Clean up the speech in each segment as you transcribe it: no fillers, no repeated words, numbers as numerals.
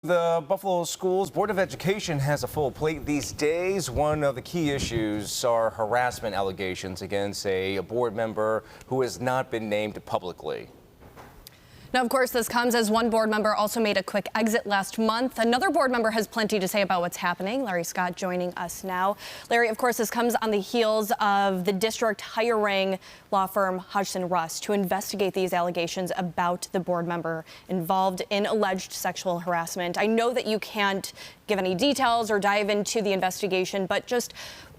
The Buffalo Schools Board of Education has a full plate these days. One of the key issues are harassment allegations against a board member who has not been named publicly. Now, of course, this comes as one board member also made a quick exit last month. Another board member has plenty to say about what's happening. Larry Scott joining us now. Larry, of course, this comes on the heels of the district hiring law firm Hodgson Russ to investigate these allegations about the board member involved in alleged sexual harassment. I know that you can't give any details or dive into the investigation, but just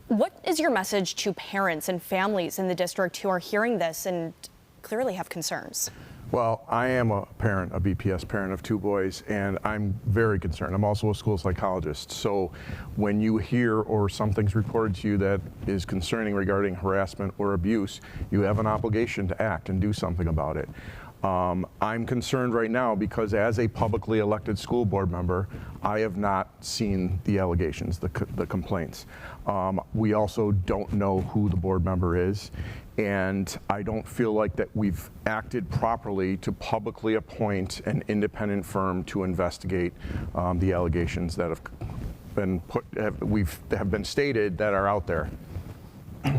what is your message to parents and families in the district who are hearing this and clearly have concerns? Well, I am a parent, a BPS parent of two boys, and I'm very concerned. I'm also a school psychologist. So when you hear or something's reported to you that is concerning regarding harassment or abuse, you have an obligation to act and do something about it. I'm concerned right now because as a publicly elected school board member, I have not seen the allegations, the complaints. We also don't know who the board member is, and I don't feel like that we've acted properly to publicly appoint an independent firm to investigate the allegations that have been stated that are out there.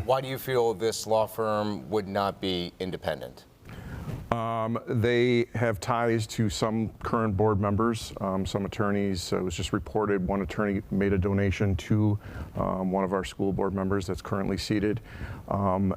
Why do you feel this law firm would not be independent? They have ties to some current board members, some attorneys. It was just reported one attorney made a donation to one of our school board members that's currently seated.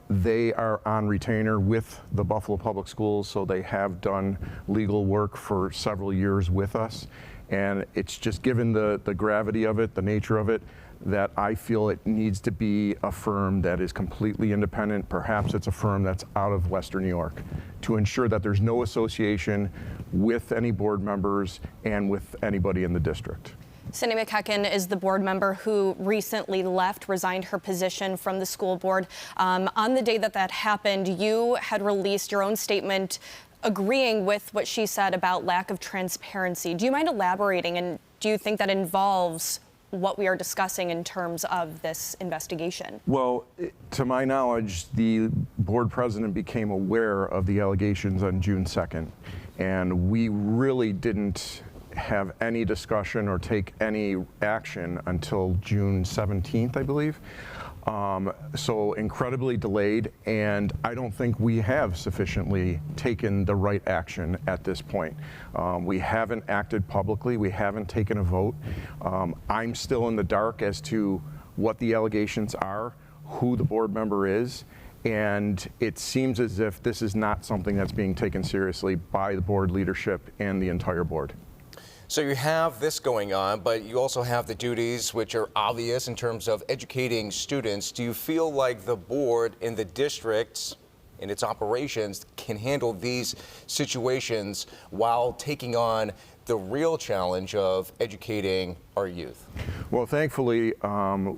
They are on retainer with the Buffalo Public Schools, so they have done legal work for several years with us. And it's just given the gravity of it, the nature of it, that I feel it needs to be a firm that is completely independent. Perhaps it's a firm that's out of Western New York to ensure that there's no association with any board members and with anybody in the district. Cindy McEachern is the board member who recently resigned her position from the school board. On the day that happened, you had released your own statement agreeing with what she said about lack of transparency. Do you mind elaborating, and do you think that involves what we are discussing in terms of this investigation? Well, to my knowledge, the board president became aware of the allegations on June 2nd, and we really didn't have any discussion or take any action until June 17th, I believe. So incredibly delayed, and I don't think we have sufficiently taken the right action at this point. We haven't acted publicly, we haven't taken a vote. I'm still in the dark as to what the allegations are, who the board member is, and it seems as if this is not something that's being taken seriously by the board leadership and the entire board. So you have this going on, but you also have the duties which are obvious in terms of educating students. Do you feel like the board in the districts and its operations can handle these situations while taking on the real challenge of educating our youth? Well, thankfully,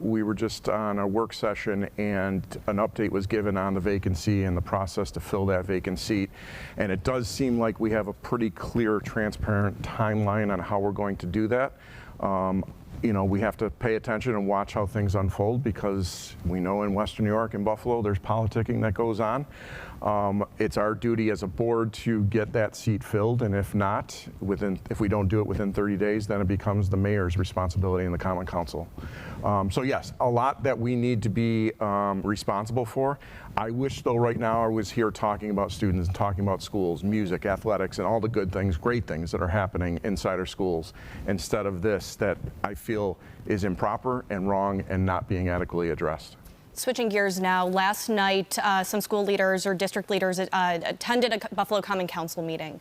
we were just on a work session and an update was given on the vacancy and the process to fill that vacant seat. And it does seem like we have a pretty clear, transparent timeline on how we're going to do that. You know, we have to pay attention and watch how things unfold because we know in Western New York and Buffalo there's politicking that goes on. It's our duty as a board to get that seat filled, and if not, if we don't do it within 30 days, then it becomes the mayor's responsibility and the Common Council. So yes, a lot that we need to be responsible for. I wish though right now I was here talking about students and talking about schools, music, athletics, and all the good things, great things that are happening inside our schools, instead of this that I feel is improper and wrong and not being adequately addressed. Switching gears now, last night some school leaders or district leaders attended a Buffalo Common Council meeting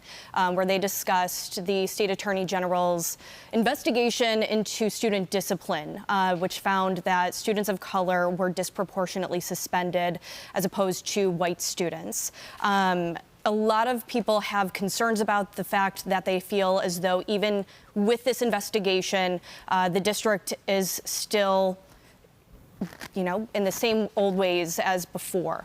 where they discussed the state attorney general's investigation into student discipline, which found that students of color were disproportionately suspended as opposed to white students. A lot of people have concerns about the fact that they feel as though even with this investigation, the district is still, you know, in the same old ways as before.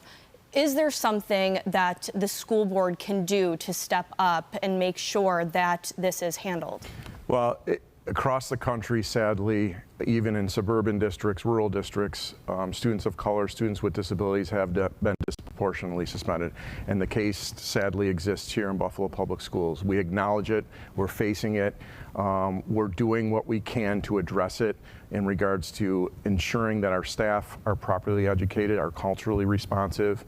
Is there something that the school board can do to step up and make sure that this is handled? Well, across the country, sadly, even in suburban districts, rural districts, students of color, students with disabilities have been disproportionately disproportionately suspended. And the case sadly exists here in Buffalo Public Schools. We acknowledge it, we're facing it, we're doing what we can to address it in regards to ensuring that our staff are properly educated, are culturally responsive,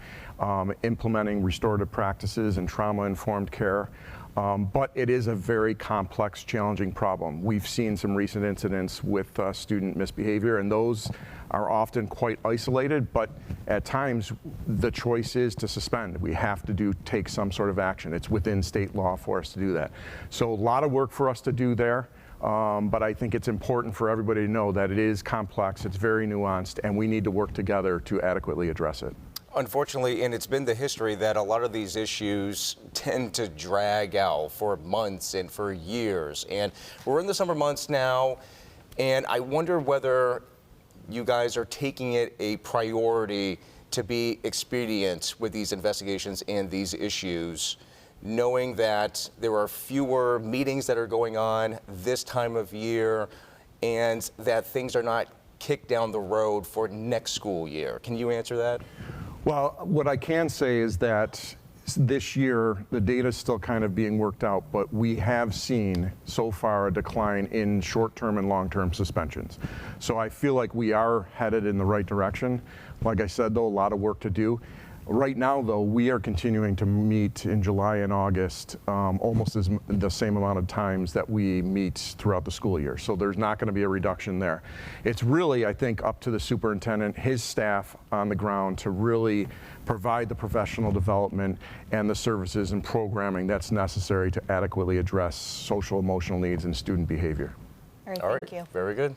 implementing restorative practices and trauma-informed care. But it is a very complex, challenging problem. We've seen some recent incidents with student misbehavior, and those are often quite isolated, but at times the choice is to suspend. We have to take some sort of action. It's within state law for us to do that. So a lot of work for us to do there, but I think it's important for everybody to know that it is complex, it's very nuanced, and we need to work together to adequately address it. Unfortunately, and it's been the history that a lot of these issues tend to drag out for months and for years. And we're in the summer months now, and I wonder whether you guys are taking it a priority to be expedient with these investigations and these issues, knowing that there are fewer meetings that are going on this time of year and that things are not kicked down the road for next school year. Can you answer that? Well, what I can say is that this year, the data is still kind of being worked out, but we have seen so far a decline in short-term and long-term suspensions. So I feel like we are headed in the right direction. Like I said, though, a lot of work to do. Right now, though, we are continuing to meet in July and August almost the same amount of times that we meet throughout the school year. So there's not going to be a reduction there. It's really, I think, up to the superintendent, his staff on the ground to really provide the professional development and the services and programming that's necessary to adequately address social emotional needs and student behavior. All right, All right, thank you. very good.